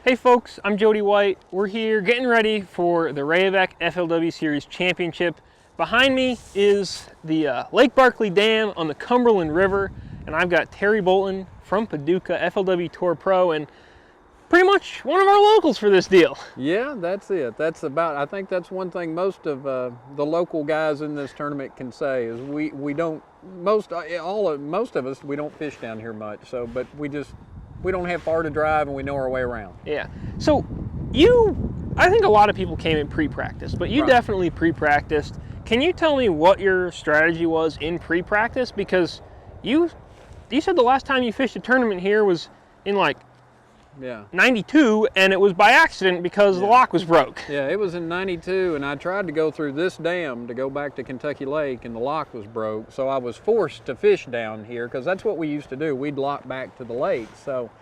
Hey folks, I'm Jody White. We're here getting ready for the Rayovac FLW Series Championship. Behind me is the Lake Barkley Dam on the Cumberland River, and I've got Terry Bolton from Paducah, FLW Tour Pro, and pretty much one of our locals for this deal. Yeah, that's it. I think that's one thing most of the local guys in this tournament can say is we don't, most of us, we don't fish down here much. So, but we don't have far to drive and we know our way around. Yeah. So I think a lot of people came in pre-practice, but you definitely pre-practiced. Can you tell me what your strategy was in pre-practice? Because you said the last time you fished a tournament here was in like 92, and it was by accident because the lock was broke. Yeah, it was in 92, and I tried to go through this dam to go back to Kentucky Lake, and the lock was broke, so I was forced to fish down here because that's what we used to do. We'd lock back to the lake. So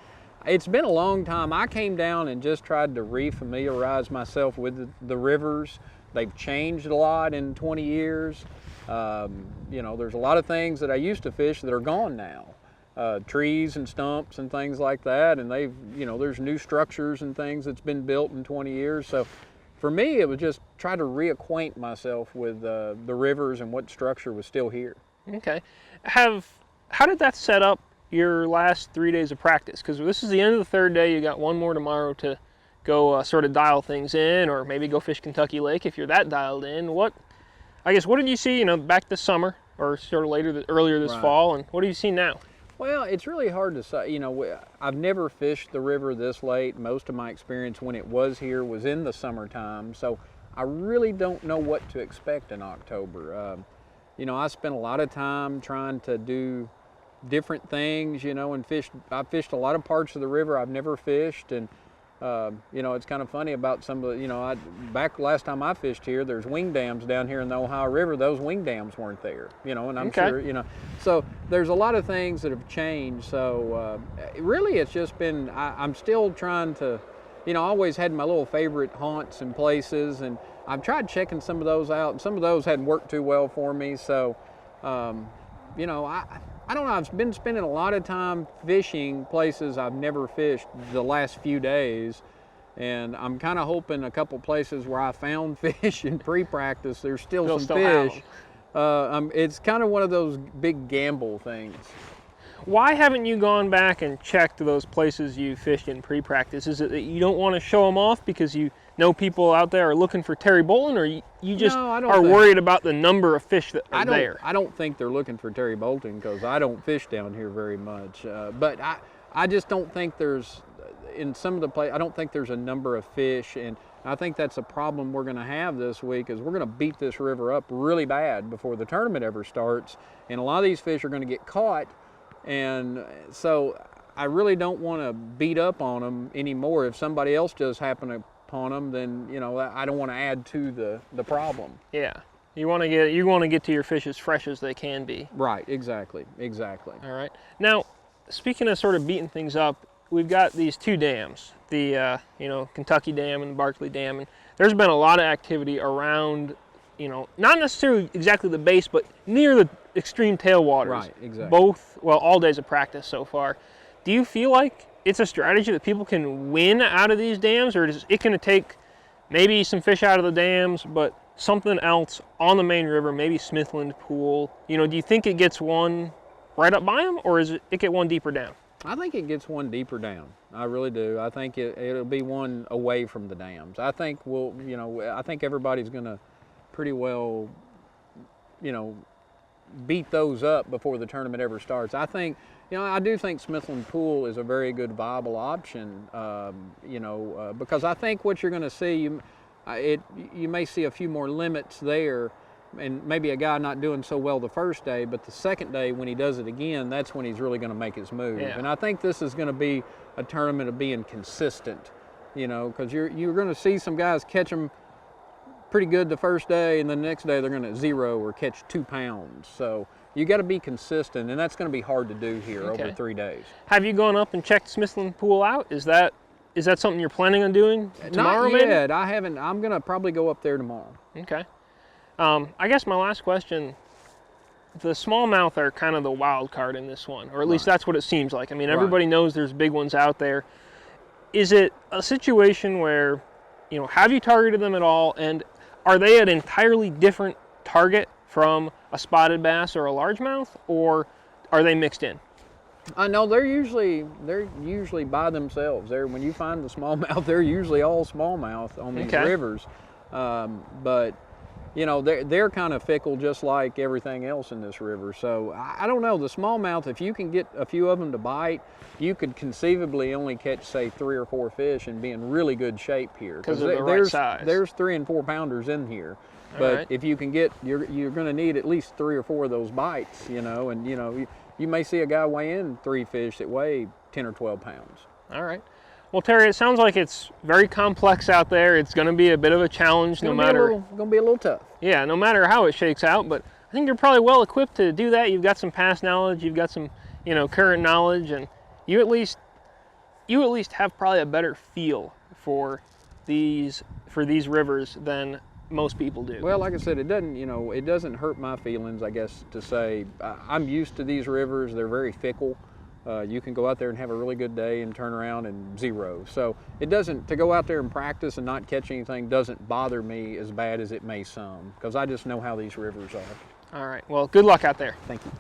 it's been a long time. I came down and just tried to re-familiarize myself with the rivers. They've changed a lot in 20 years. You know, there's a lot of things that I used to fish that are gone now. Trees and stumps and things like that, and there's new structures and things that's been built in 20 years. So for me, it was just try to reacquaint myself with the rivers and what structure was still here. Okay. How did that set up your last 3 days of practice? Because this is the end of the third day. You got one more tomorrow to go sort of dial things in, or maybe go fish Kentucky Lake if you're that dialed in. What did you see, back this summer or sort of earlier this fall, and what do you see now? Well, it's really hard to say. I've never fished the river this late. Most of my experience when it was here was in the summertime, so I really don't know what to expect in October. I spent a lot of time trying to do different things, and fish. I fished a lot of parts of the river I've never fished, and it's kind of funny about some of the, back last time I fished here, there's wing dams down here in the Ohio River. Those wing dams weren't there, and I'm sure, so there's a lot of things that have changed. So really it's just been, I'm still trying to, I always had my little favorite haunts and places, and I've tried checking some of those out, and some of those hadn't worked too well for me. So, I don't know, I've been spending a lot of time fishing places I've never fished the last few days, and I'm kind of hoping a couple places where I found fish in pre-practice, there's still some fish. It's kind of one of those big gamble things. Why haven't you gone back and checked those places you fished in pre-practice? Is it that you don't want to show them off because you know people out there are looking for Terry Bolton, or you just are worried about the number of fish that are there? I don't think they're looking for Terry Bolton because I don't fish down here very much. But I just don't think there's, in some of the places, I don't think there's a number of fish, and I think that's a problem we're going to have this week is we're going to beat this river up really bad before the tournament ever starts, and a lot of these fish are going to get caught, and so I really don't want to beat up on them anymore. If somebody else does happen upon them, then I don't want to add to the problem. Yeah, you want to get to your fish as fresh as they can be. Right, exactly. All right. Now, speaking of sort of beating things up, we've got these two dams, the Kentucky Dam and the Barkley Dam, and there's been a lot of activity around, not necessarily exactly the base, but near the extreme tailwaters. Right, exactly. All days of practice so far. Do you feel like it's a strategy that people can win out of these dams, or is it going to take maybe some fish out of the dams, but something else on the main river, maybe Smithland Pool? Do you think it gets one right up by them, or is it get one deeper down? I think it gets one deeper down. I really do. I think it'll be one away from the dams. I think I think everybody's going to pretty well, beat those up before the tournament ever starts. I think, I do think Smithland Pool is a very good viable option, because I think what you're going to see, you may see a few more limits there, and maybe a guy not doing so well the first day, but the second day when he does it again, that's when he's really going to make his move. Yeah. And I think this is going to be a tournament of being consistent, because you're going to see some guys catch them pretty good the first day, and the next day they're going to zero or catch 2 pounds. So you got to be consistent, and that's going to be hard to do here over 3 days. Have you gone up and checked Smithland Pool out? Is that something you're planning on doing tomorrow? Not yet. I haven't. I'm going to probably go up there tomorrow. Okay. I guess my last question, the smallmouth are kind of the wild card in this one, or at least that's what it seems like. I mean, everybody knows there's big ones out there. is it a situation where, you know, have you targeted them at all, and are they an entirely different target from a spotted bass or a largemouth, or are they mixed in? I know they're usually by themselves. When you find the smallmouth, they're usually all smallmouth on these rivers. But you know, they're kind of fickle, just like everything else in this river. So I don't know. The smallmouth, if you can get a few of them to bite, you could conceivably only catch, say, 3 or 4 fish and be in really good shape here. Because of the right size. There's 3 and 4 pounders in here. But if you can get, you're going to need at least 3 or 4 of those bites, you know, and you know, you may see a guy weigh in 3 fish that weigh 10 or 12 pounds. All right. Well, Terry, it sounds like it's very complex out there. It's going to be a bit of a challenge, no matter. It's going to be a little tough. Yeah, no matter how it shakes out. But I think you're probably well equipped to do that. You've got some past knowledge. You've got some, you know, current knowledge, and you at least have probably a better feel for these rivers than most people do. Well, like I said, it doesn't hurt my feelings, I guess, to say I'm used to these rivers. They're very fickle. You can go out there and have a really good day and turn around and zero. So it doesn't, to go out there and practice and not catch anything doesn't bother me as bad as it may some, because I just know how these rivers are. All right. Well, good luck out there. Thank you.